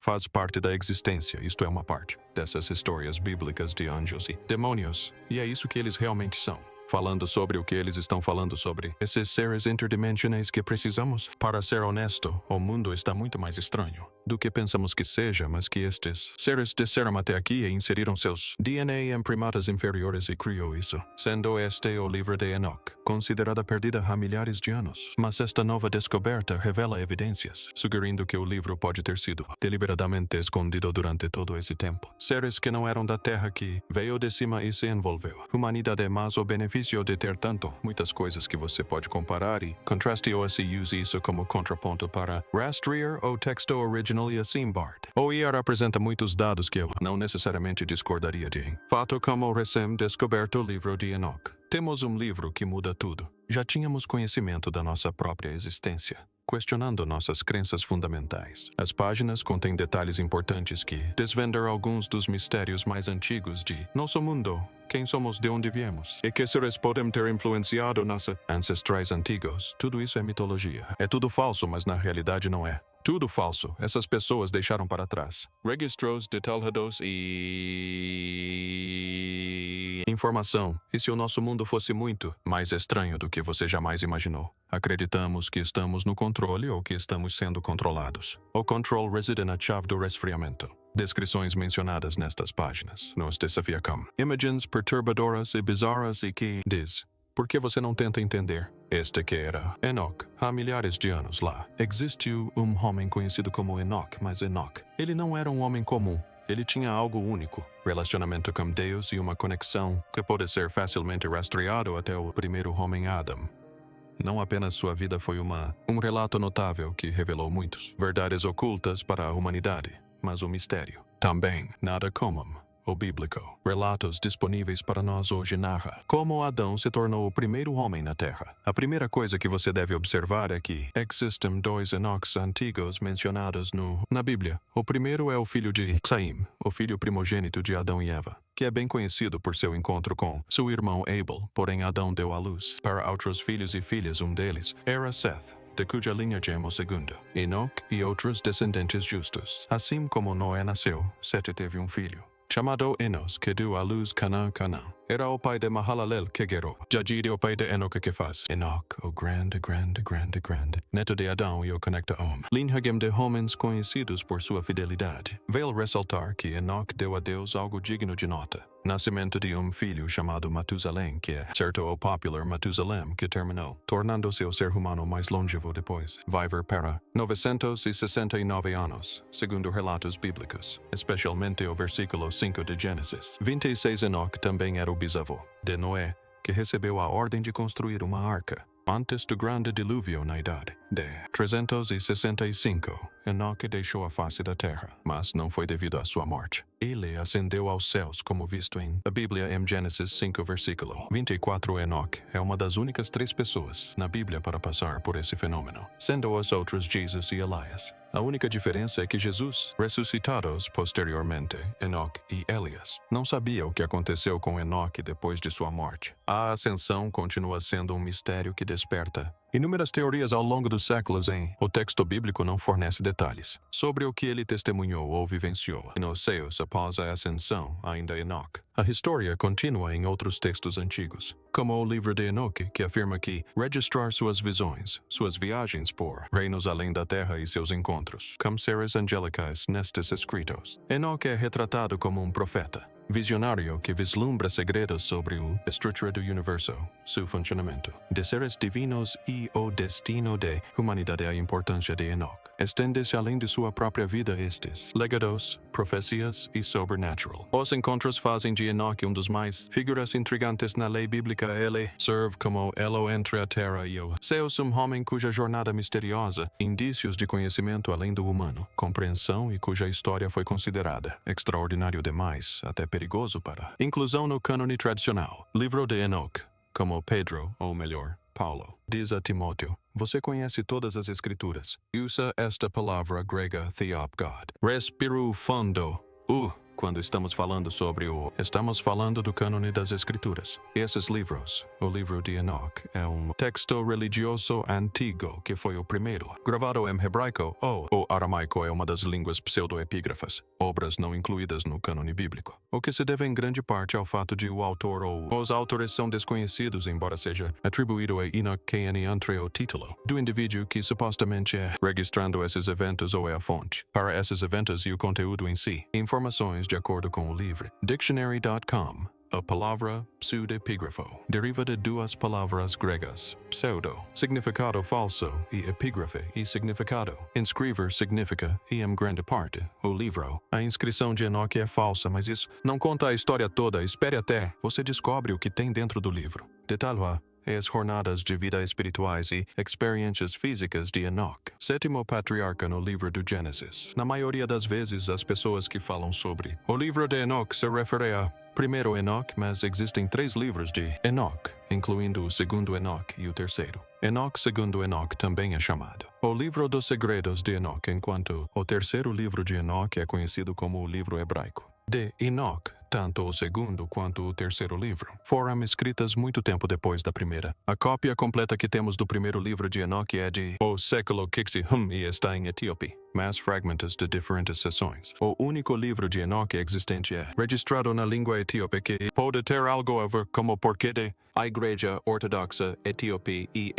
Faz parte da existência, isto é uma parte, dessas histórias bíblicas de anjos e demônios, e é isso que eles realmente são. Falando sobre o que eles estão falando sobre esses seres interdimensionais que precisamos. Para ser honesto, o mundo está muito mais estranho do que pensamos que seja, mas que estes seres desceram até aqui e inseriram seus DNA em primatas inferiores e criou isso, sendo este o livro de Enoch, considerada perdida há milhares de anos. Mas esta nova descoberta revela evidências, sugerindo que o livro pode ter sido deliberadamente escondido durante todo esse tempo. Seres que não eram da Terra que veio de cima e se envolveu. Humanidade é mais o benefício de ter tanto, muitas coisas que você pode comparar e contraste ou se use isso como contraponto para Rastrier ou texto original e assim Bard. O IR apresenta muitos dados que eu não necessariamente discordaria de. Fato como recém-descoberto livro de Enoch. Temos um livro que muda tudo. Já tínhamos conhecimento da nossa própria existência, questionando nossas crenças fundamentais. As páginas contêm detalhes importantes que desvendam alguns dos mistérios mais antigos de nosso mundo, quem somos, de onde viemos, e que seres podem ter influenciado nossos ancestrais antigos. Tudo isso é mitologia. É tudo falso, mas na realidade não é. Tudo falso. Essas pessoas deixaram para trás registros detalhados e informação. E se o nosso mundo fosse muito mais estranho do que você jamais imaginou? Acreditamos que estamos no controle ou que estamos sendo controlados. O control reside na chave do resfriamento. Descrições mencionadas nestas páginas nos desafiam. Imagens perturbadoras e bizarras e que diz: por que você não tenta entender? Este que era Enoch, há milhares de anos lá. Existiu um homem conhecido como Enoch, mas Enoch, ele não era um homem comum. Ele tinha algo único, relacionamento com Deus e uma conexão que pode ser facilmente rastreado até o primeiro homem Adam. Não apenas sua vida foi um relato notável que revelou muitas verdades ocultas para a humanidade, mas o mistério também nada comum. O bíblico. Relatos disponíveis para nós hoje narra como Adão se tornou o primeiro homem na Terra. A primeira coisa que você deve observar é que existem dois Enochs antigos mencionados na Bíblia. O primeiro é o filho de Caim, o filho primogênito de Adão e Eva, que é bem conhecido por seu encontro com seu irmão Abel, porém Adão deu à luz para outros filhos e filhas. Um deles era Seth, de cuja linha é o segundo, Enoch e outros descendentes justos. Assim como Noé nasceu, Sete teve um filho chamado Enos, que deu à luz Canaã. Era o pai de Mahalalel, que gerou Jadid, o pai de Enoch, que faz Enoch, o grande, neto de Adão e o conecta homem. Linhagem de homens conhecidos por sua fidelidade. Veio ressaltar que Enoch deu a Deus algo digno de nota. Nascimento de um filho chamado Matusalém, que é certo o popular Matusalém, que terminou, tornando-se o ser humano mais longevo depois. Viver para 969 anos, segundo relatos bíblicos, especialmente o versículo 5 de Gênesis. 26 Enoch também era o bisavô de Noé, que recebeu a ordem de construir uma arca. Antes do grande dilúvio na idade de 365, Enoque deixou a face da terra, mas não foi devido à sua morte. Ele ascendeu aos céus, como visto em a Bíblia em Gênesis 5, versículo 24. Enoque é uma das únicas 3 pessoas na Bíblia para passar por esse fenômeno, sendo os outros Jesus e Elias. A única diferença é que Jesus, ressuscitados posteriormente, Enoque e Elias, não sabia o que aconteceu com Enoque depois de sua morte. A ascensão continua sendo um mistério que desperta inúmeras teorias ao longo dos séculos. O texto bíblico não fornece detalhes sobre o que ele testemunhou ou vivenciou nos céus após a ascensão, ainda Enoque. A história continua em outros textos antigos, como o livro de Enoque, que afirma que registrar suas visões, suas viagens por reinos além da terra e seus encontros com seres angelicais nestes escritos. Enoque é retratado como um profeta, visionário que vislumbra segredos sobre a estrutura do universo, seu funcionamento, de seres divinos e o destino da humanidade. A importância de Enoch estende-se além de sua própria vida. Estes legados, profecias e sobrenatural. Os encontros fazem de Enoch um dos mais figuras intrigantes na lei bíblica. Ele serve como elo entre a terra e o céu, um homem cuja jornada misteriosa, indícios de conhecimento além do humano, compreensão e cuja história foi considerada extraordinário demais, até perigoso para inclusão no cânone tradicional. Livro de Enoch, como Pedro, ou melhor, Paulo, diz a Timóteo: você conhece todas as escrituras. Usa esta palavra grega theop God. Respiro fundo. quando estamos falando estamos falando do cânone das escrituras. Esses livros, o livro de Enoch, é um texto religioso antigo que foi o primeiro, gravado em hebraico ou o aramaico é uma das línguas pseudoepígrafas, obras não incluídas no cânone bíblico, o que se deve em grande parte ao fato de o autor ou os autores são desconhecidos, embora seja atribuído a Enoch que entre o título do indivíduo que supostamente é registrando esses eventos ou é a fonte para esses eventos e o conteúdo em si. Informações de acordo com o livro Dictionary.com. A palavra pseudepígrafo deriva de duas palavras gregas, pseudo, significado falso, e epígrafe, e significado. Inscrever significa, e em grande parte, o livro. A inscrição de Enoch é falsa, mas isso não conta a história toda. Espere até você descobre o que tem dentro do livro. Detalhe as jornadas de vida espirituais e experiências físicas de Enoch, sétimo patriarca no livro do Gênesis. Na maioria das vezes, as pessoas que falam sobre o livro de Enoch se referem a primeiro Enoch, mas existem 3 livros de Enoch, incluindo o segundo Enoch e o terceiro. Enoch segundo Enoch também é chamado o livro dos segredos de Enoch, enquanto o terceiro livro de Enoch é conhecido como o livro hebraico de Enoch. Tanto o segundo quanto o terceiro livro foram escritas muito tempo depois da primeira. A cópia completa que temos do primeiro livro de Enoch é de o século XI e está em etíope, mas fragmentos de diferentes seções. O único livro de Enoch existente é registrado na língua etíope que pode ter algo a ver como porquê de a Igreja Ortodoxa Etíope e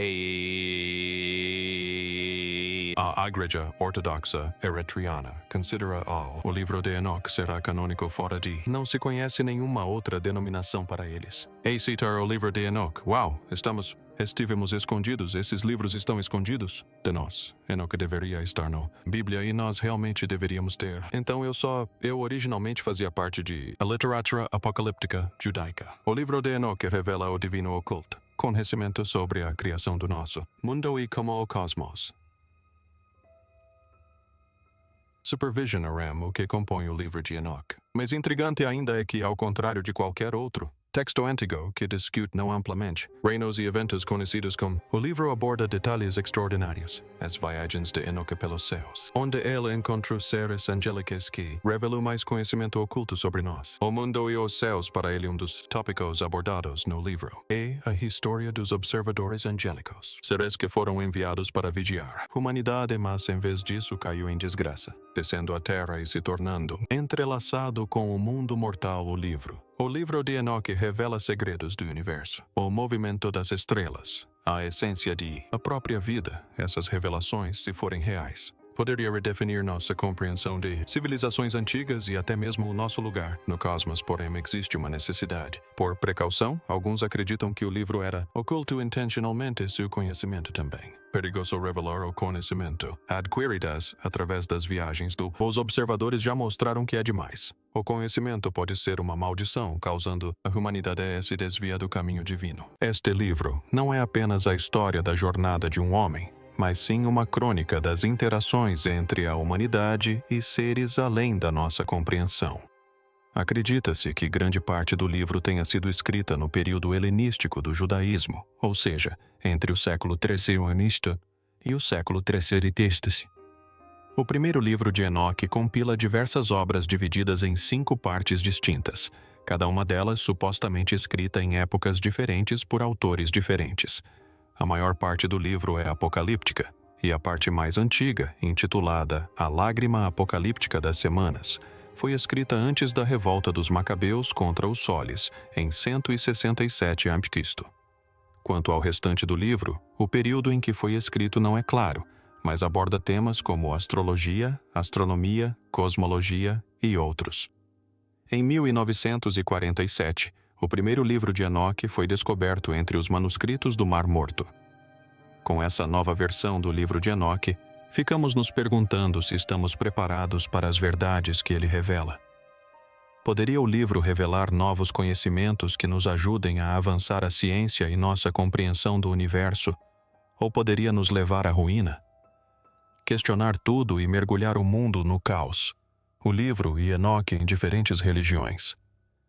a Igreja Ortodoxa Eritreana considera o livro de Enoch será canônico fora de não se conhece nenhuma outra denominação para eles. E citar o livro de Enoch. Uau, estivemos escondidos, esses livros estão escondidos de nós. Enoch deveria estar na Bíblia e nós realmente deveríamos ter. Então eu originalmente fazia parte de a literatura apocalíptica judaica. O livro de Enoch revela o divino oculto, conhecimento sobre a criação do nosso mundo e como o cosmos. Supervision o que compõe o livro de Enoch. Mas intrigante ainda é que, ao contrário de qualquer outro texto antigo que discute não amplamente reinos e eventos conhecidos como o livro aborda detalhes extraordinários, as viagens de Enoch pelos céus, onde ele encontrou seres angélicos que revelam mais conhecimento oculto sobre nós. O mundo e os céus para ele dos tópicos abordados no livro é a história dos observadores angélicos, seres que foram enviados para vigiar humanidade, mas em vez disso caiu em desgraça, descendo à terra e se tornando entrelaçado com o mundo mortal. O livro de Enoch revela segredos do universo, o movimento das estrelas, a essência de a própria vida. Essas revelações, se forem reais, poderia redefinir nossa compreensão de civilizações antigas e até mesmo o nosso lugar no cosmos, porém existe uma necessidade. Por precaução, alguns acreditam que o livro era oculto intencionalmente seu conhecimento também. Perigoso revelar o conhecimento adquiridas através das viagens os observadores já mostraram que é demais. O conhecimento pode ser uma maldição, causando a humanidade a se desviar do caminho divino. Este livro não é apenas a história da jornada de um homem, mas sim uma crônica das interações entre a humanidade e seres além da nossa compreensão. Acredita-se que grande parte do livro tenha sido escrita no período helenístico do judaísmo, ou seja, entre o século III a.C. e o século III a.C. O primeiro livro de Enoch compila diversas obras divididas em 5 partes distintas, cada uma delas supostamente escrita em épocas diferentes por autores diferentes. A maior parte do livro é apocalíptica, e a parte mais antiga, intitulada A Lágrima Apocalíptica das Semanas, foi escrita antes da revolta dos Macabeus contra os Soles, em 167 a.C. Quanto ao restante do livro, o período em que foi escrito não é claro, mas aborda temas como astrologia, astronomia, cosmologia e outros. Em 1947, o primeiro livro de Enoch foi descoberto entre os manuscritos do Mar Morto. Com essa nova versão do livro de Enoch, ficamos nos perguntando se estamos preparados para as verdades que ele revela. Poderia o livro revelar novos conhecimentos que nos ajudem a avançar a ciência e nossa compreensão do universo, ou poderia nos levar à ruína? Questionar tudo e mergulhar o mundo no caos. O livro e Enoch em diferentes religiões.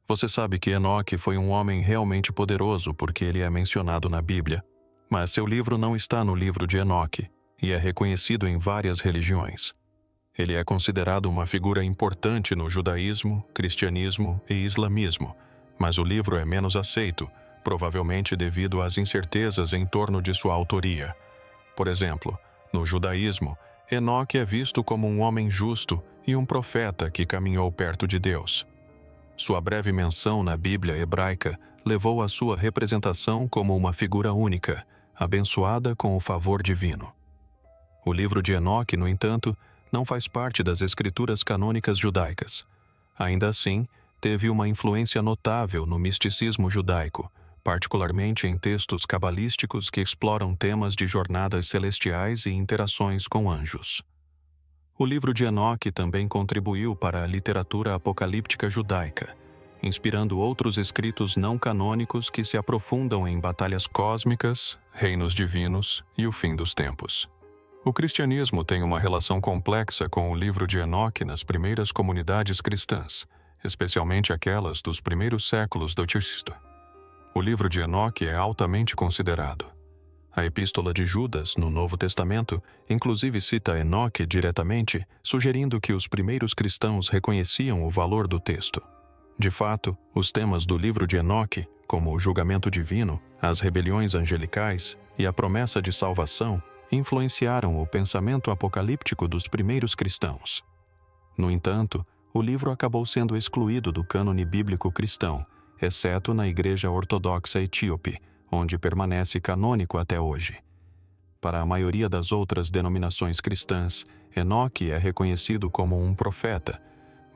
Você sabe que Enoch foi um homem realmente poderoso porque ele é mencionado na Bíblia, mas seu livro não está no livro de Enoch e é reconhecido em várias religiões. Ele é considerado uma figura importante no judaísmo, cristianismo e islamismo, mas o livro é menos aceito, provavelmente devido às incertezas em torno de sua autoria. Por exemplo, no judaísmo, Enoque é visto como um homem justo e um profeta que caminhou perto de Deus. Sua breve menção na Bíblia hebraica levou à sua representação como uma figura única, abençoada com o favor divino. O livro de Enoque, no entanto, não faz parte das escrituras canônicas judaicas. Ainda assim, teve uma influência notável no misticismo judaico, particularmente em textos cabalísticos que exploram temas de jornadas celestiais e interações com anjos. O livro de Enoque também contribuiu para a literatura apocalíptica judaica, inspirando outros escritos não canônicos que se aprofundam em batalhas cósmicas, reinos divinos e o fim dos tempos. O cristianismo tem uma relação complexa com o livro de Enoque nas primeiras comunidades cristãs, especialmente aquelas dos primeiros séculos do Cristo. O livro de Enoque é altamente considerado. A Epístola de Judas, no Novo Testamento, inclusive cita Enoque diretamente, sugerindo que os primeiros cristãos reconheciam o valor do texto. De fato, os temas do livro de Enoque, como o julgamento divino, as rebeliões angelicais e a promessa de salvação, influenciaram o pensamento apocalíptico dos primeiros cristãos. No entanto, o livro acabou sendo excluído do cânone bíblico cristão, exceto na Igreja Ortodoxa Etíope, onde permanece canônico até hoje. Para a maioria das outras denominações cristãs, Enoque é reconhecido como um profeta,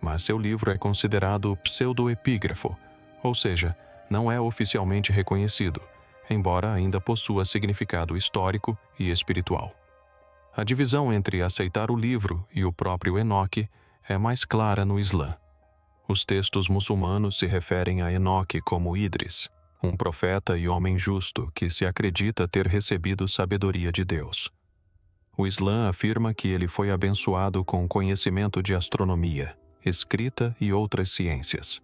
mas seu livro é considerado pseudoepígrafo, ou seja, não é oficialmente reconhecido, embora ainda possua significado histórico e espiritual. A divisão entre aceitar o livro e o próprio Enoque é mais clara no Islã. Os textos muçulmanos se referem a Enoque como Idris, um profeta e homem justo que se acredita ter recebido sabedoria de Deus. O Islã afirma que ele foi abençoado com conhecimento de astronomia, escrita e outras ciências.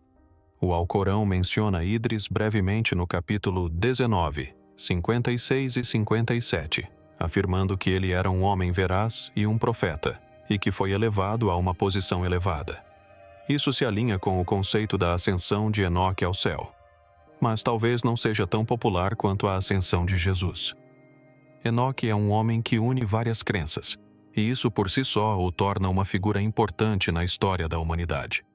O Alcorão menciona Idris brevemente no capítulo 19, 56 e 57, afirmando que ele era um homem veraz e um profeta, e que foi elevado a uma posição elevada. Isso se alinha com o conceito da ascensão de Enoque ao céu, mas talvez não seja tão popular quanto a ascensão de Jesus. Enoque é um homem que une várias crenças, e isso por si só o torna uma figura importante na história da humanidade.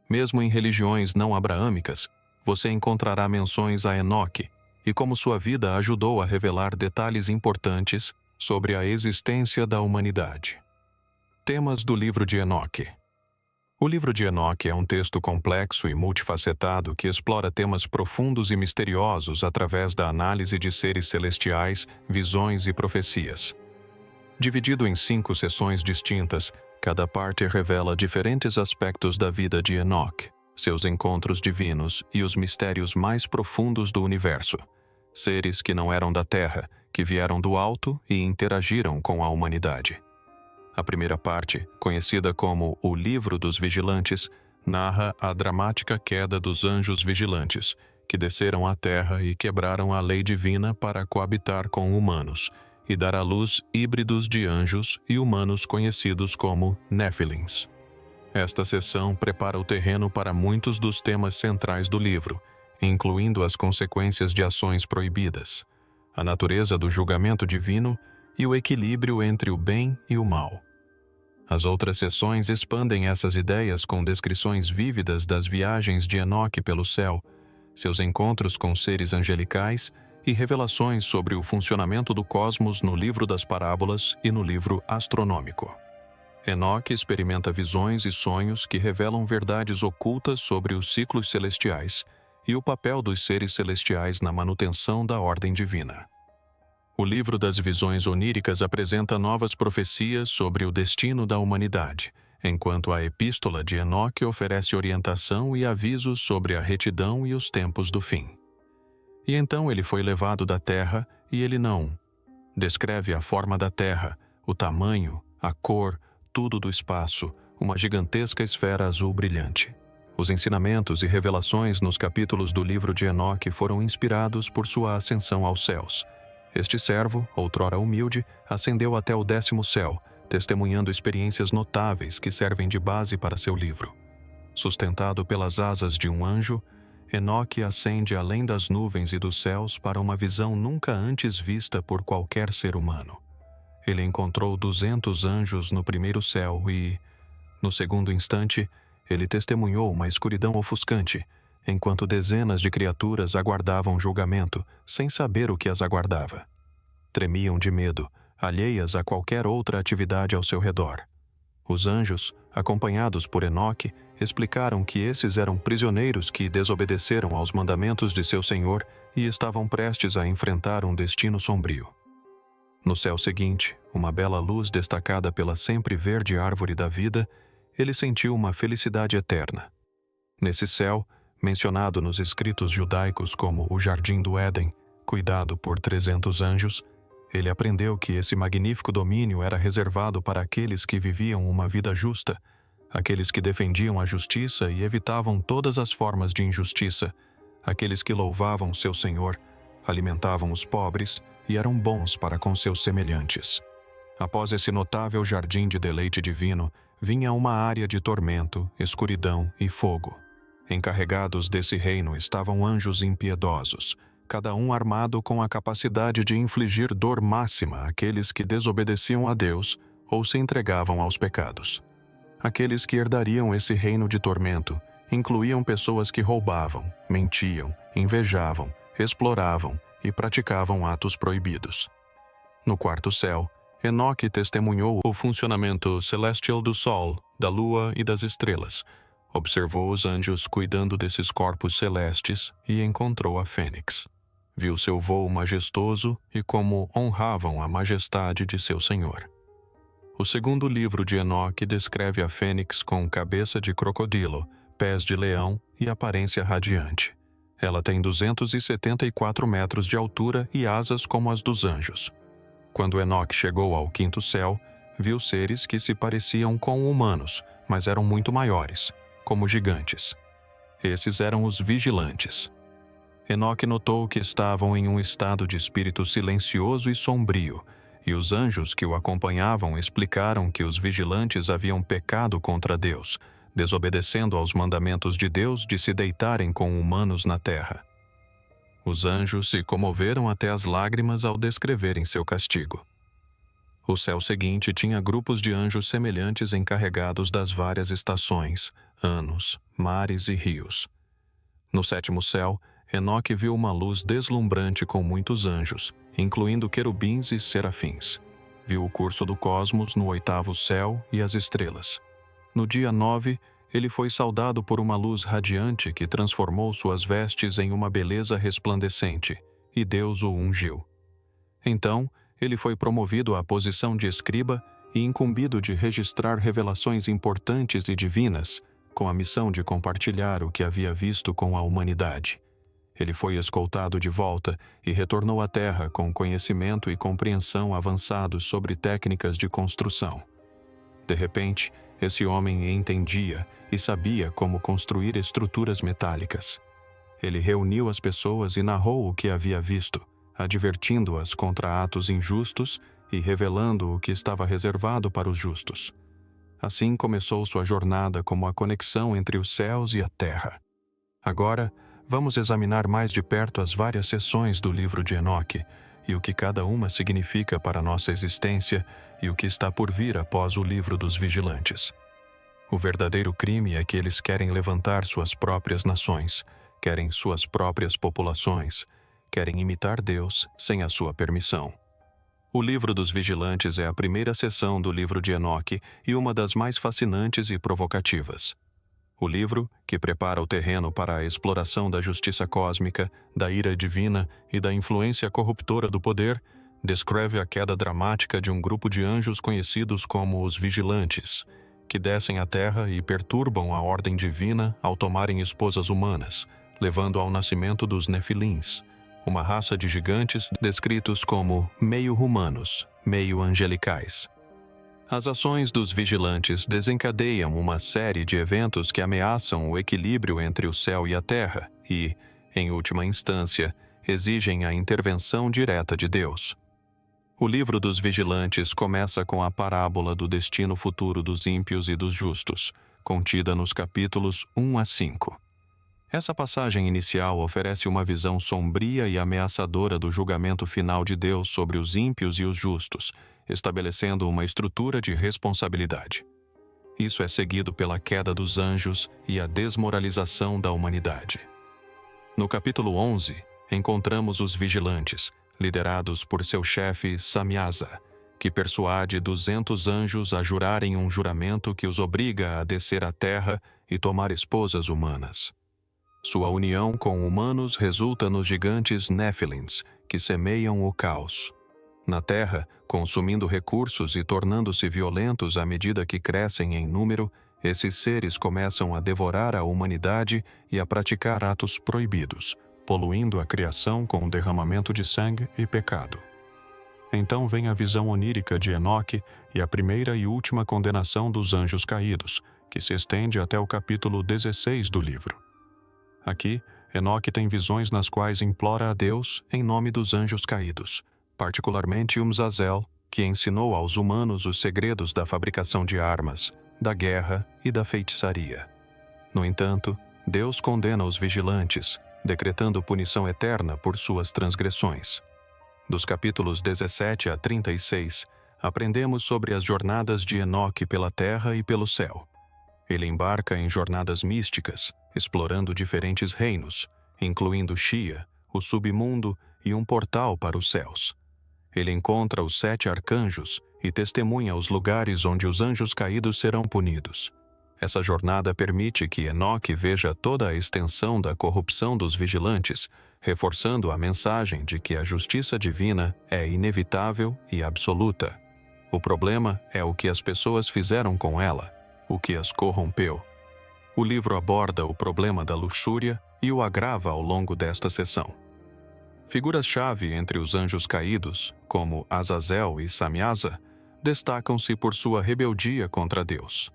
Mesmo em religiões não abraâmicas, você encontrará menções a Enoque e como sua vida ajudou a revelar detalhes importantes sobre a existência da humanidade. Temas do livro de Enoque. O livro de Enoque é um texto complexo e multifacetado que explora temas profundos e misteriosos através da análise de seres celestiais, visões e profecias. Dividido em 5 seções distintas, cada parte revela diferentes aspectos da vida de Enoque, seus encontros divinos e os mistérios mais profundos do universo. Seres que não eram da Terra, que vieram do alto e interagiram com a humanidade. A primeira parte, conhecida como o Livro dos Vigilantes, narra a dramática queda dos anjos vigilantes, que desceram à Terra e quebraram a lei divina para coabitar com humanos, e dar à luz híbridos de anjos e humanos conhecidos como Néfilins. Esta seção prepara o terreno para muitos dos temas centrais do livro, incluindo as consequências de ações proibidas, a natureza do julgamento divino e o equilíbrio entre o bem e o mal. As outras seções expandem essas ideias com descrições vívidas das viagens de Enoque pelo céu, seus encontros com seres angelicais e revelações sobre o funcionamento do cosmos no livro das parábolas e no livro astronômico. Enoque experimenta visões e sonhos que revelam verdades ocultas sobre os ciclos celestiais e o papel dos seres celestiais na manutenção da ordem divina. O livro das visões oníricas apresenta novas profecias sobre o destino da humanidade, enquanto a Epístola de Enoque oferece orientação e avisos sobre a retidão e os tempos do fim. E então ele foi levado da terra e ele não. Descreve a forma da terra, o tamanho, a cor, tudo do espaço, uma gigantesca esfera azul brilhante. Os ensinamentos e revelações nos capítulos do livro de Enoque foram inspirados por sua ascensão aos céus. Este servo, outrora humilde, ascendeu até o 10º céu, testemunhando experiências notáveis que servem de base para seu livro. Sustentado pelas asas de um anjo, Enoque ascende além das nuvens e dos céus para uma visão nunca antes vista por qualquer ser humano. Ele encontrou 200 anjos no primeiro céu e, no segundo instante, ele testemunhou uma escuridão ofuscante, enquanto dezenas de criaturas aguardavam julgamento, sem saber o que as aguardava. Tremiam de medo, alheias a qualquer outra atividade ao seu redor. Os anjos, acompanhados por Enoque, explicaram que esses eram prisioneiros que desobedeceram aos mandamentos de seu Senhor e estavam prestes a enfrentar um destino sombrio. No céu seguinte, uma bela luz destacada pela sempre verde árvore da vida, ele sentiu uma felicidade eterna. Nesse céu, mencionado nos escritos judaicos como o Jardim do Éden, cuidado por 300 anjos, ele aprendeu que esse magnífico domínio era reservado para aqueles que viviam uma vida justa, aqueles que defendiam a justiça e evitavam todas as formas de injustiça, aqueles que louvavam seu Senhor, alimentavam os pobres e eram bons para com seus semelhantes. Após esse notável jardim de deleite divino, vinha uma área de tormento, escuridão e fogo. Encarregados desse reino estavam anjos impiedosos, cada um armado com a capacidade de infligir dor máxima àqueles que desobedeciam a Deus ou se entregavam aos pecados. Aqueles que herdariam esse reino de tormento incluíam pessoas que roubavam, mentiam, invejavam, exploravam e praticavam atos proibidos. No quarto céu, Enoque testemunhou o funcionamento celestial do sol, da lua e das estrelas. Observou os anjos cuidando desses corpos celestes e encontrou a fênix. Viu seu voo majestoso e como honravam a majestade de seu Senhor. O segundo livro de Enoque descreve a fênix com cabeça de crocodilo, pés de leão e aparência radiante. Ela tem 274 metros de altura e asas como as dos anjos. Quando Enoque chegou ao quinto céu, viu seres que se pareciam com humanos, mas eram muito maiores, como gigantes. Esses eram os vigilantes. Enoque notou que estavam em um estado de espírito silencioso e sombrio, e os anjos que o acompanhavam explicaram que os vigilantes haviam pecado contra Deus, desobedecendo aos mandamentos de Deus de se deitarem com humanos na terra. Os anjos se comoveram até as lágrimas ao descreverem seu castigo. O céu seguinte tinha grupos de anjos semelhantes encarregados das várias estações, anos, mares e rios. No sétimo céu, Enoque viu uma luz deslumbrante com muitos anjos, incluindo querubins e serafins. Viu o curso do cosmos no oitavo céu e as estrelas. No dia 9, ele foi saudado por uma luz radiante que transformou suas vestes em uma beleza resplandecente, e Deus o ungiu. Então, ele foi promovido à posição de escriba e incumbido de registrar revelações importantes e divinas, com a missão de compartilhar o que havia visto com a humanidade. Ele foi escoltado de volta e retornou à Terra com conhecimento e compreensão avançados sobre técnicas de construção. De repente, esse homem entendia e sabia como construir estruturas metálicas. Ele reuniu as pessoas e narrou o que havia visto, advertindo-as contra atos injustos e revelando o que estava reservado para os justos. Assim começou sua jornada como a conexão entre os céus e a terra. Agora, vamos examinar mais de perto as várias seções do livro de Enoque e o que cada uma significa para a nossa existência e o que está por vir após o livro dos vigilantes. O verdadeiro crime é que eles querem levantar suas próprias nações, querem suas próprias populações, querem imitar Deus sem a sua permissão. O livro dos vigilantes é a primeira seção do livro de Enoque e uma das mais fascinantes e provocativas. O livro, que prepara o terreno para a exploração da justiça cósmica, da ira divina e da influência corruptora do poder, descreve a queda dramática de um grupo de anjos conhecidos como os vigilantes, que descem à terra e perturbam a ordem divina ao tomarem esposas humanas, levando ao nascimento dos Nefilins, uma raça de gigantes descritos como meio humanos, meio angelicais. As ações dos vigilantes desencadeiam uma série de eventos que ameaçam o equilíbrio entre o céu e a terra e, em última instância, exigem a intervenção direta de Deus. O livro dos vigilantes começa com a parábola do destino futuro dos ímpios e dos justos, contida nos capítulos 1 a 5. Essa passagem inicial oferece uma visão sombria e ameaçadora do julgamento final de Deus sobre os ímpios e os justos, estabelecendo uma estrutura de responsabilidade. Isso é seguido pela queda dos anjos e a desmoralização da humanidade. No capítulo 11, encontramos os vigilantes, liderados por seu chefe Samiasa, que persuade 200 anjos a jurarem um juramento que os obriga a descer à terra e tomar esposas humanas. Sua união com humanos resulta nos gigantes Néfilins, que semeiam o caos. Na terra, consumindo recursos e tornando-se violentos à medida que crescem em número, esses seres começam a devorar a humanidade e a praticar atos proibidos, poluindo a criação com o derramamento de sangue e pecado. Então vem a visão onírica de Enoque e a primeira e última condenação dos anjos caídos, que se estende até o capítulo 16 do livro. Aqui, Enoque tem visões nas quais implora a Deus em nome dos anjos caídos, particularmente Umzazel, que ensinou aos humanos os segredos da fabricação de armas, da guerra e da feitiçaria. No entanto, Deus condena os vigilantes, decretando punição eterna por suas transgressões. Dos capítulos 17 a 36, aprendemos sobre as jornadas de Enoque pela terra e pelo céu. Ele embarca em jornadas místicas, explorando diferentes reinos, incluindo Xia, o submundo e um portal para os céus. Ele encontra os 7 arcanjos e testemunha os lugares onde os anjos caídos serão punidos. Essa jornada permite que Enoque veja toda a extensão da corrupção dos vigilantes, reforçando a mensagem de que a justiça divina é inevitável e absoluta. O problema é o que as pessoas fizeram com ela, o que as corrompeu. O livro aborda o problema da luxúria e o agrava ao longo desta sessão. Figuras-chave entre os anjos caídos, como Azazel e Samiasa, destacam-se por sua rebeldia contra Deus.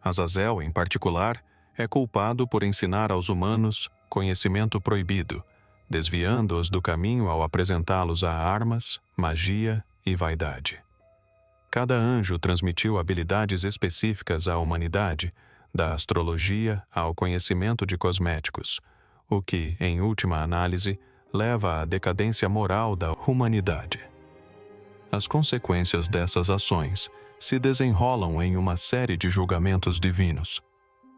Azazel, em particular, é culpado por ensinar aos humanos conhecimento proibido, desviando-os do caminho ao apresentá-los a armas, magia e vaidade. Cada anjo transmitiu habilidades específicas à humanidade, da astrologia ao conhecimento de cosméticos, o que, em última análise, leva à decadência moral da humanidade. As consequências dessas ações se desenrolam em uma série de julgamentos divinos.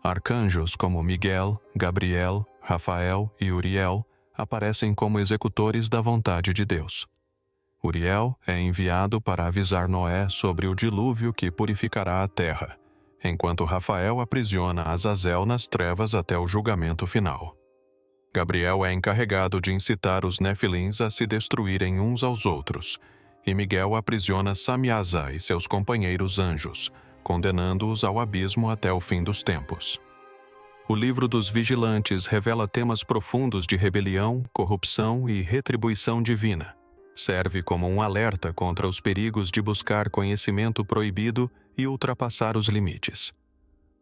Arcanjos como Miguel, Gabriel, Rafael e Uriel aparecem como executores da vontade de Deus. Uriel é enviado para avisar Noé sobre o dilúvio que purificará a terra, enquanto Rafael aprisiona Azazel nas trevas até o julgamento final. Gabriel é encarregado de incitar os Nefilins a se destruírem uns aos outros, e Miguel aprisiona Samiasa e seus companheiros anjos, condenando-os ao abismo até o fim dos tempos. O livro dos vigilantes revela temas profundos de rebelião, corrupção e retribuição divina. Serve como um alerta contra os perigos de buscar conhecimento proibido e ultrapassar os limites.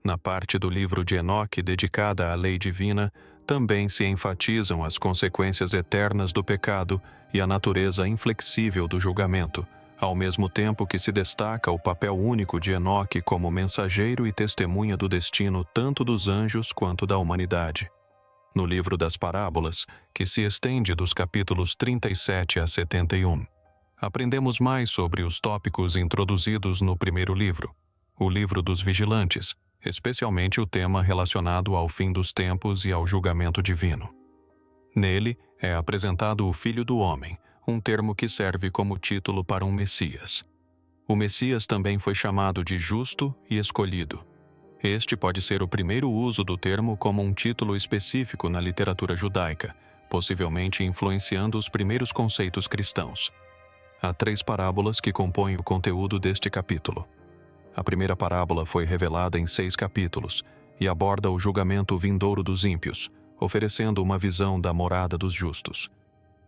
Na parte do livro de Enoque dedicada à lei divina, também se enfatizam as consequências eternas do pecado e a natureza inflexível do julgamento, ao mesmo tempo que se destaca o papel único de Enoque como mensageiro e testemunha do destino tanto dos anjos quanto da humanidade. No livro das parábolas, que se estende dos capítulos 37 a 71, aprendemos mais sobre os tópicos introduzidos no primeiro livro, o livro dos vigilantes, especialmente o tema relacionado ao fim dos tempos e ao julgamento divino. Nele é apresentado o Filho do Homem, um termo que serve como título para um Messias. O Messias também foi chamado de justo e escolhido. Este pode ser o primeiro uso do termo como um título específico na literatura judaica, possivelmente influenciando os primeiros conceitos cristãos. Há 3 parábolas que compõem o conteúdo deste capítulo. A primeira parábola foi revelada em 6 capítulos e aborda o julgamento vindouro dos ímpios, oferecendo uma visão da morada dos justos.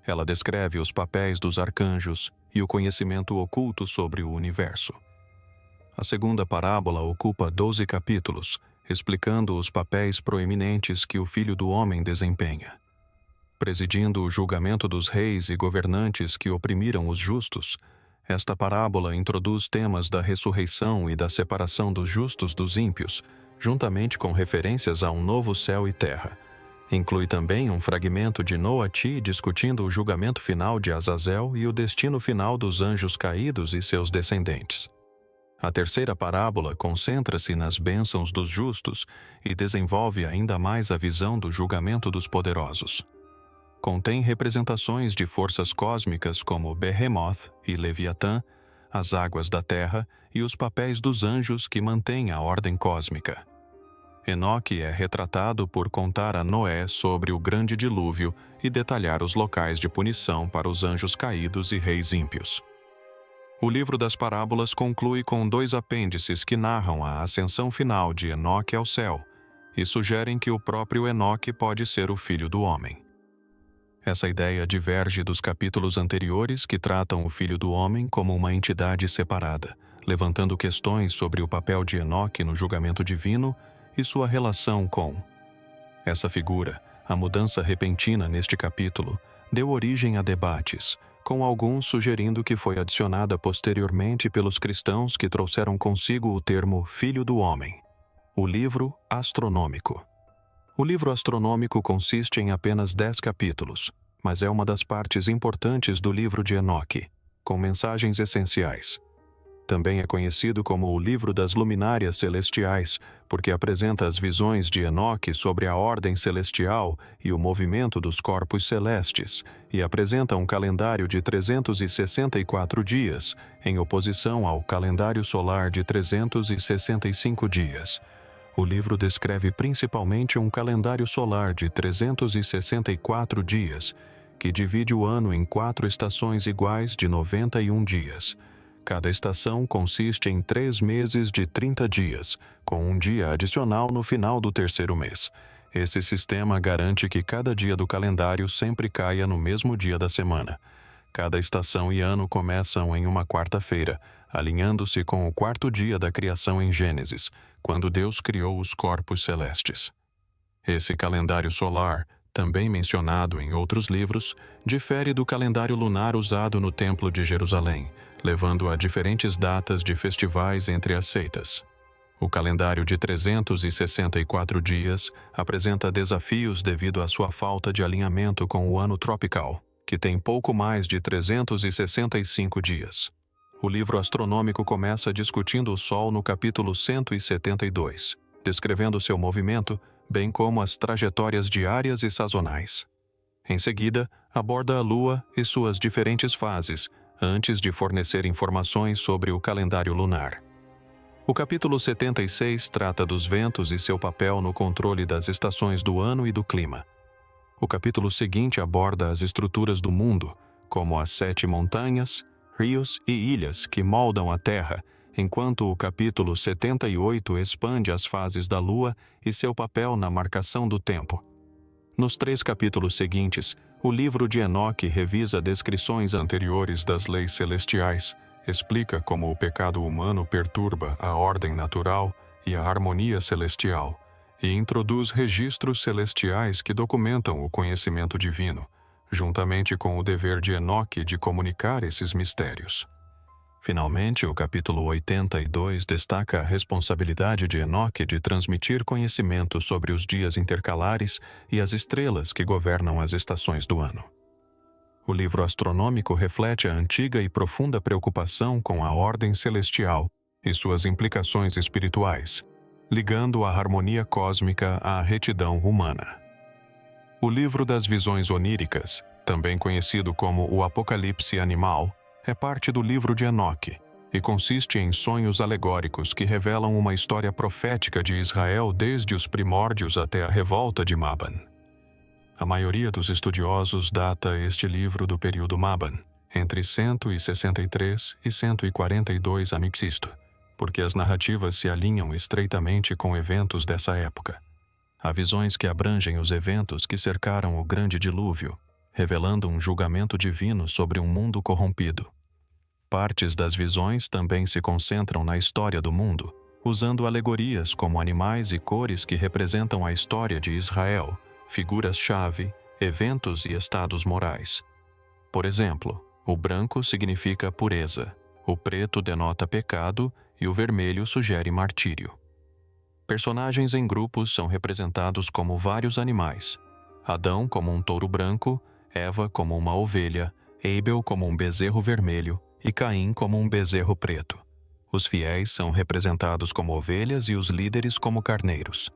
Ela descreve os papéis dos arcanjos e o conhecimento oculto sobre o universo. A segunda parábola ocupa 12 capítulos, explicando os papéis proeminentes que o Filho do Homem desempenha. Presidindo o julgamento dos reis e governantes que oprimiram os justos, Esta parábola introduz temas da ressurreição e da separação dos justos dos ímpios, juntamente com referências a um novo céu e terra. Inclui também um fragmento de Noati discutindo o julgamento final de Azazel e o destino final dos anjos caídos e seus descendentes. A terceira parábola concentra-se nas bênçãos dos justos e desenvolve ainda mais a visão do julgamento dos poderosos. Contém representações de forças cósmicas como Behemoth e Leviatã, as águas da terra e os papéis dos anjos que mantêm a ordem cósmica. Enoque é retratado por contar a Noé sobre o grande dilúvio e detalhar os locais de punição para os anjos caídos e reis ímpios. O livro das parábolas conclui com 2 apêndices que narram a ascensão final de Enoque ao céu e sugerem que o próprio Enoque pode ser o filho do homem. Essa ideia diverge dos capítulos anteriores que tratam o Filho do Homem como uma entidade separada, levantando questões sobre o papel de Enoque no julgamento divino e sua relação com. Essa figura, a mudança repentina neste capítulo, deu origem a debates, com alguns sugerindo que foi adicionada posteriormente pelos cristãos que trouxeram consigo o termo Filho do Homem. O livro astronômico. O livro astronômico consiste em apenas 10 capítulos, mas é uma das partes importantes do livro de Enoque, com mensagens essenciais. Também é conhecido como o livro das luminárias celestiais, porque apresenta as visões de Enoque sobre a ordem celestial e o movimento dos corpos celestes, e apresenta um calendário de 364 dias, em oposição ao calendário solar de 365 dias. O livro descreve principalmente um calendário solar de 364 dias, que divide o ano em 4 estações iguais de 91 dias. Cada estação consiste em 3 meses de 30 dias, com um dia adicional no final do terceiro mês. Esse sistema garante que cada dia do calendário sempre caia no mesmo dia da semana. Cada estação e ano começam em uma quarta-feira, alinhando-se com o 4º dia da criação em Gênesis, quando Deus criou os corpos celestes. Esse calendário solar, também mencionado em outros livros, difere do calendário lunar usado no Templo de Jerusalém, levando a diferentes datas de festivais entre as seitas. O calendário de 364 dias apresenta desafios devido à sua falta de alinhamento com o ano tropical, que tem pouco mais de 365 dias. O livro astronômico começa discutindo o Sol no capítulo 172, descrevendo seu movimento, bem como as trajetórias diárias e sazonais. Em seguida, aborda a Lua e suas diferentes fases, antes de fornecer informações sobre o calendário lunar. O capítulo 76 trata dos ventos e seu papel no controle das estações do ano e do clima. O capítulo seguinte aborda as estruturas do mundo, como as 7 montanhas, rios e ilhas que moldam a Terra, enquanto o capítulo 78 expande as fases da Lua e seu papel na marcação do tempo. Nos 3 capítulos seguintes, o livro de Enoque revisa descrições anteriores das leis celestiais, explica como o pecado humano perturba a ordem natural e a harmonia celestial, e introduz registros celestiais que documentam o conhecimento divino, juntamente com o dever de Enoque de comunicar esses mistérios. Finalmente, o capítulo 82 destaca a responsabilidade de Enoque de transmitir conhecimento sobre os dias intercalares e as estrelas que governam as estações do ano. O livro astronômico reflete a antiga e profunda preocupação com a ordem celestial e suas implicações espirituais, ligando a harmonia cósmica à retidão humana. O livro das visões oníricas, também conhecido como o Apocalipse Animal, é parte do livro de Enoque e consiste em sonhos alegóricos que revelam uma história profética de Israel desde os primórdios até a revolta de Maban. A maioria dos estudiosos data este livro do período Maban, entre 163 e 142 a.C., porque as narrativas se alinham estreitamente com eventos dessa época. Há visões que abrangem os eventos que cercaram o grande dilúvio, revelando um julgamento divino sobre um mundo corrompido. Partes das visões também se concentram na história do mundo, usando alegorias como animais e cores que representam a história de Israel, figuras-chave, eventos e estados morais. Por exemplo, O branco significa pureza, o preto denota pecado e o vermelho sugere martírio. Personagens em grupos são representados como vários animais. Adão como um touro branco, Eva como uma ovelha, Abel como um bezerro vermelho e Caim como um bezerro preto. Os fiéis são representados como ovelhas e os líderes como carneiros.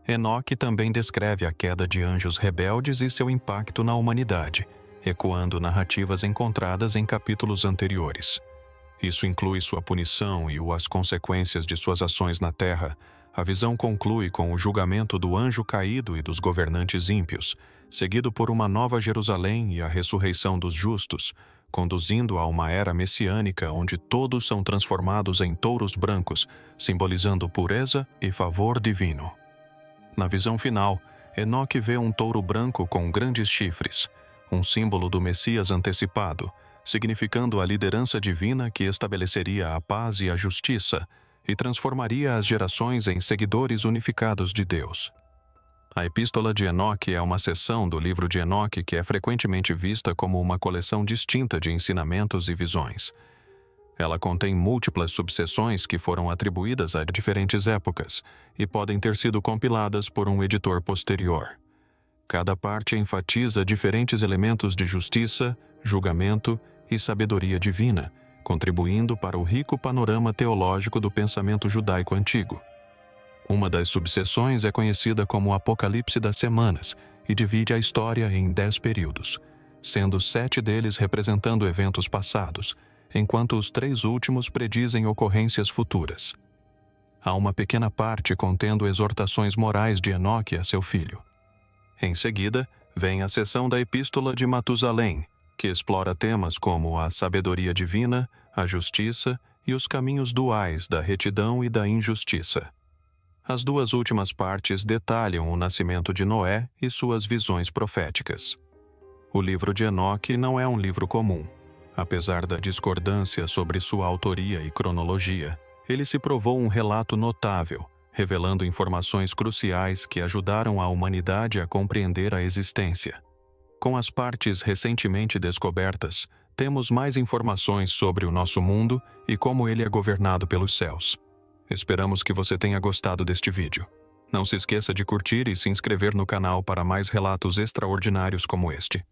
Enoque também descreve a queda de anjos rebeldes e seu impacto na humanidade, ecoando narrativas encontradas em capítulos anteriores. Isso inclui sua punição e as consequências de suas ações na terra. A visão conclui com o julgamento do anjo caído e dos governantes ímpios, seguido por uma nova Jerusalém e a ressurreição dos justos, conduzindo a uma era messiânica onde todos são transformados em touros brancos, simbolizando pureza e favor divino. Na visão final, Enoque vê um touro branco com grandes chifres, um símbolo do Messias antecipado, significando a liderança divina que estabeleceria a paz e a justiça e transformaria as gerações em seguidores unificados de Deus. A Epístola de Enoque é uma seção do livro de Enoque que é frequentemente vista como uma coleção distinta de ensinamentos e visões. Ela contém múltiplas subseções que foram atribuídas a diferentes épocas e podem ter sido compiladas por um editor posterior. Cada parte enfatiza diferentes elementos de justiça, julgamento e sabedoria divina, contribuindo para o rico panorama teológico do pensamento judaico antigo. Uma das subseções é conhecida como o Apocalipse das Semanas e divide a história em 10 períodos, sendo 7 deles representando eventos passados, enquanto os 3 últimos predizem ocorrências futuras. Há uma pequena parte contendo exortações morais de Enoque a seu filho. Em seguida, vem a seção da Epístola de Matusalém, que explora temas como a sabedoria divina, a justiça e os caminhos duais da retidão e da injustiça. As 2 últimas partes detalham o nascimento de Noé e suas visões proféticas. O livro de Enoque não é um livro comum. Apesar da discordância sobre sua autoria e cronologia, ele se provou um relato notável, revelando informações cruciais que ajudaram a humanidade a compreender a existência. Com as partes recentemente descobertas, temos mais informações sobre o nosso mundo e como ele é governado pelos céus. Esperamos que você tenha gostado deste vídeo. Não se esqueça de curtir e se inscrever no canal para mais relatos extraordinários como este.